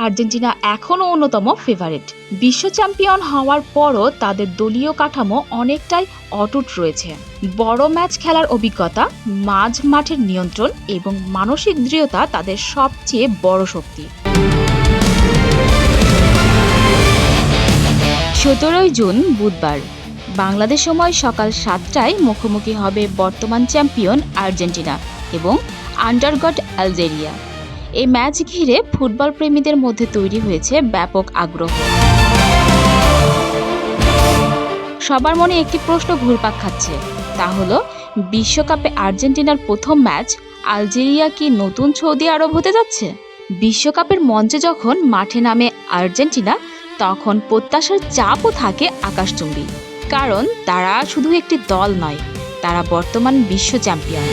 Argentina এখনও অন্যতম favourite. বিশ্ব চ্যাম্পিয়ন হওয়ার পরও তাদের দলীয় কাঠামো অনেকটাই অটুট রয়েছে। বড় ম্যাচ খেলার অভিজ্ঞতা, মাঝ মাঠের নিয়ন্ত্রণ এবং মানসিক দৃঢ়তা তাদের সবচেয়ে বড় শক্তি। 17 জুন বুধবার বাংলাদেশ সময় সকাল 7টায় মুখোমুখি হবে বর্তমান চ্যাম্পিয়ন আর্জেন্টিনা এবং আন্ডারডগ আলজেরিয়া। এই ম্যাচ ঘিরে ফুটবল প্রেমীদের মধ্যে তৈরি হয়েছে ব্যাপক আগ্রহ। সবার মনে একটি প্রশ্ন ঘুরপাক খাচ্ছে, তা হলো বিশ্বকাপে আর্জেন্টিনার প্রথম ম্যাচ আলজেরিয়া কি নতুন সৌদি আরব হতে যাচ্ছে? বিশ্বকাপের মঞ্চে যখন মাঠে নামে আর্জেন্টিনা, তখন প্রত্যাশার চাপও থাকে আকাশচুম্বী। কারণ তারা শুধু একটি দল নয়, তারা বর্তমান বিশ্ব চ্যাম্পিয়ন।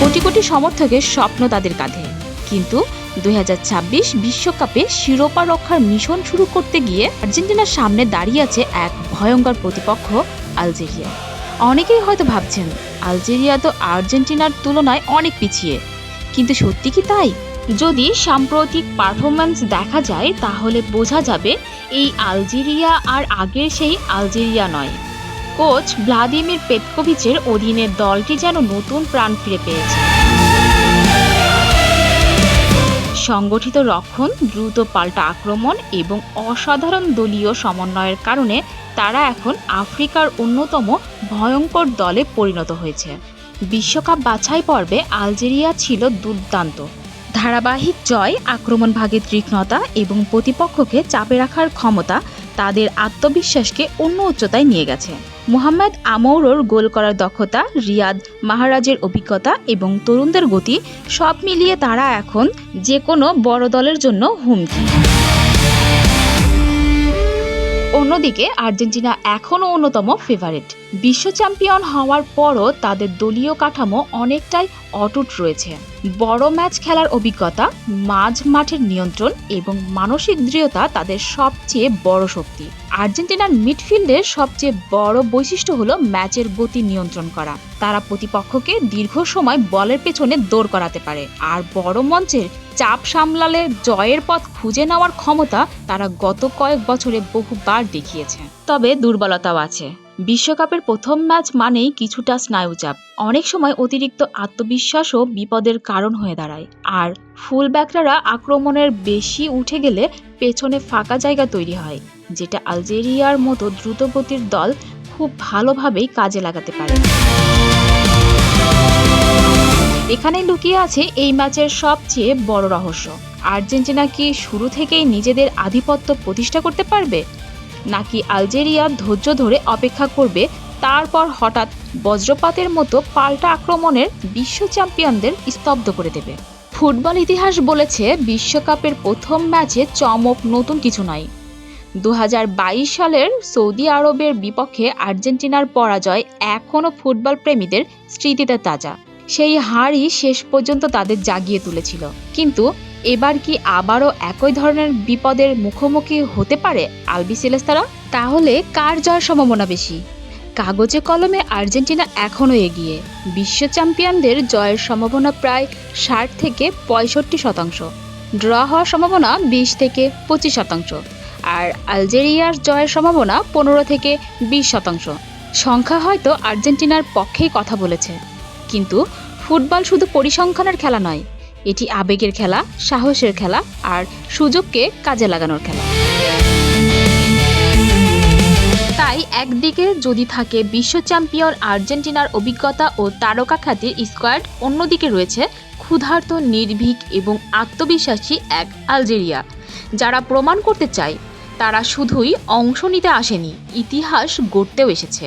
কোটি কোটি সমর্থকের স্বপ্ন তাদের কাঁধে। কিন্তু 2026 বিশ্বকাপে শিরোপা রক্ষার মিশন শুরু করতে গিয়ে আর্জেন্টিনার সামনে দাঁড়িয়ে আছে এক ভয়ঙ্কর প্রতিপক্ষ আলজেরিয়া। অনেকেই হয়তো ভাবছেন আলজেরিয়া তো আর্জেন্টিনার তুলনায় অনেক পিছিয়ে, কিন্তু সত্যি কি তাই? যদি সাম্প্রতিক পারফরম্যান্স দেখা যায় তাহলে বোঝা যাবে এই আলজেরিয়া আর আগের সেই আলজেরিয়া নয়। কোচ ভ্লাদিমির পেতকোভিচের অধীনে দলটি যেন নতুন প্রাণ ফিরে পেয়েছে। সংগঠিত রক্ষণ, দ্রুত পাল্টা আক্রমণ এবং অসাধারণ দলীয় সমন্বয়ের কারণে তারা এখন আফ্রিকার অন্যতম ভয়ঙ্কর দলে পরিণত হয়েছে। বিশ্বকাপ বাছাই পর্বে আলজেরিয়া ছিল দুর্দান্ত। ধারাবাহিক জয়, আক্রমণ ভাগের তীক্ষ্ণতা এবং প্রতিপক্ষকে চাপে রাখার ক্ষমতা তাদের আত্মবিশ্বাসকে অন্য উচ্চতায় নিয়ে গেছে। মোহাম্মদ আমৌরোর গোল করার দক্ষতা, রিয়াদ মাহরাজের অভিজ্ঞতা এবং তরুণদের গতি, সব মিলিয়ে তারা এখন যে কোনো বড় দলের জন্য হুমকি। অন্যদিকে আর্জেন্টিনা এখনও অন্যতম ফেভারিট। বিশ্ব চ্যাম্পিয়ন হওয়ার পরও তাদের দলীয় কাঠামো অনেকটাই অটুট রয়েছে। বড় ম্যাচ খেলার অভিজ্ঞতা, মাঝ মাঠের নিয়ন্ত্রণ এবং মানসিক দৃঢ়তা তাদের সবচেয়ে বড় শক্তি। আর্জেন্টিনার মিডফিল্ডের সবচেয়ে বড় বৈশিষ্ট্য হলো ম্যাচের গতি নিয়ন্ত্রণ করা। তারা প্রতিপক্ষকে দীর্ঘ সময় বলের পেছনে দৌড় করাতে পারে, আর বড় মঞ্চের চাপ সামলালে জয়ের পথ খুঁজে নেওয়ার ক্ষমতা তারা গত কয়েক বছরে বহুবার দেখিয়েছে। তবে দুর্বলতাও আছে। বিশ্বকাপের প্রথম ম্যাচ মানেই কিছুটা স্নায়ুচাপ। অনেক সময় অতিরিক্ত আত্মবিশ্বাসও বিপদের কারণ হয়ে দাঁড়ায়। আর ফুলব্যাকরা আক্রমণের বেশি উঠে গেলে পেছনে ফাঁকা জায়গা তৈরি হয়, যেটা আলজেরিয়ার মতো দ্রুতগতির দল খুব ভালোভাবেই কাজে লাগাতে পারে। এখানেই লুকিয়ে আছে এই ম্যাচের সবচেয়ে বড় রহস্য। আর্জেন্টিনা কি শুরু থেকেই নিজেদের আধিপত্য প্রতিষ্ঠা করতে পারবে, নাকি আলজেরিয়া ধৈর্য ধরে অপেক্ষা করবে, তারপর হঠাৎ বজ্রপাতের মতো পাল্টা আক্রমণের বিশ্ব চ্যাম্পিয়নদের স্তব্ধ করে দেবে? ফুটবল ইতিহাস বলেছে বিশ্বকাপের প্রথম ম্যাচে চমক নতুন কিছু নয়। 2022 সালের সৌদি আরবের বিপক্ষে আর্জেন্টিনার পরাজয় এখনও ফুটবল প্রেমীদের স্মৃতিতে তাজা। সেই হারই শেষ পর্যন্ত তাদের জাগিয়ে তুলেছিল। কিন্তু এবার কি আবারও একই ধরনের বিপদের মুখোমুখি হতে পারে আলবিসেলেস্তারা? তাহলে কার জয়ের সম্ভাবনা বেশি? কাগজে কলমে আর্জেন্টিনা এখনও এগিয়ে। বিশ্ব চ্যাম্পিয়নদের জয়ের সম্ভাবনা প্রায় 60 থেকে 65%। ড্র হওয়ার সম্ভাবনা 20 থেকে 25%। আর আলজেরিয়ার জয়ের সম্ভাবনা 15 থেকে 20%। সংখ্যা হয়তো আর্জেন্টিনার পক্ষেই কথা বলেছে, কিন্তু ফুটবল শুধু পরিসংখ্যানের খেলা নয়, এটি আবেগের খেলা, সাহসের খেলা আর সুযোগকে কাজে লাগানোর খেলা। তাই একদিকে যদি থাকে বিশ্ব চ্যাম্পিয়ন আর্জেন্টিনার অভিজ্ঞতা ও তারকা খ্যাতির স্কোয়াড, অন্যদিকে রয়েছে ক্ষুধার্ত, নির্ভীক এবং আত্মবিশ্বাসী এক আলজেরিয়া, যারা প্রমাণ করতে চায় তারা শুধুই অংশ নিতে আসেনি, ইতিহাস গড়তেও এসেছে।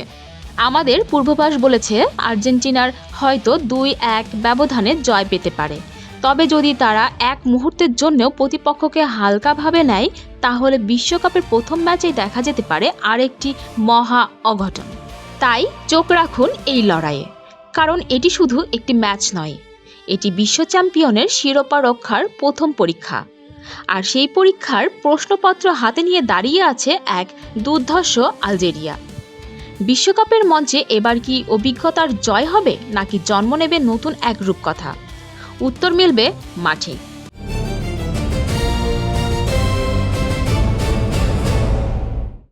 আমাদের পূর্বাভাস বলেছে আর্জেন্টিনার হয়তো 2-1 ব্যবধানে জয় পেতে পারে। তবে যদি তারা এক মুহূর্তের জন্যও প্রতিপক্ষকে হালকাভাবে নেয়, তাহলে বিশ্বকাপের প্রথম ম্যাচেই দেখা যেতে পারে আরেকটি মহা অঘটন। তাই চোখ রাখুন এই লড়াইয়ে, কারণ এটি শুধু একটি ম্যাচ নয়, এটি বিশ্ব চ্যাম্পিয়নের শিরোপা রক্ষার প্রথম পরীক্ষা। আর সেই পরীক্ষার প্রশ্নপত্র হাতে নিয়ে দাঁড়িয়ে আছে এক দুর্ধর্ষ আলজেরিয়া। বিশ্বকাপের মঞ্চে এবার কি অভিজ্ঞতার জয় হবে, নাকি জন্ম নেবে নতুন এক রূপকথা? উত্তর মিলবে মাঠে।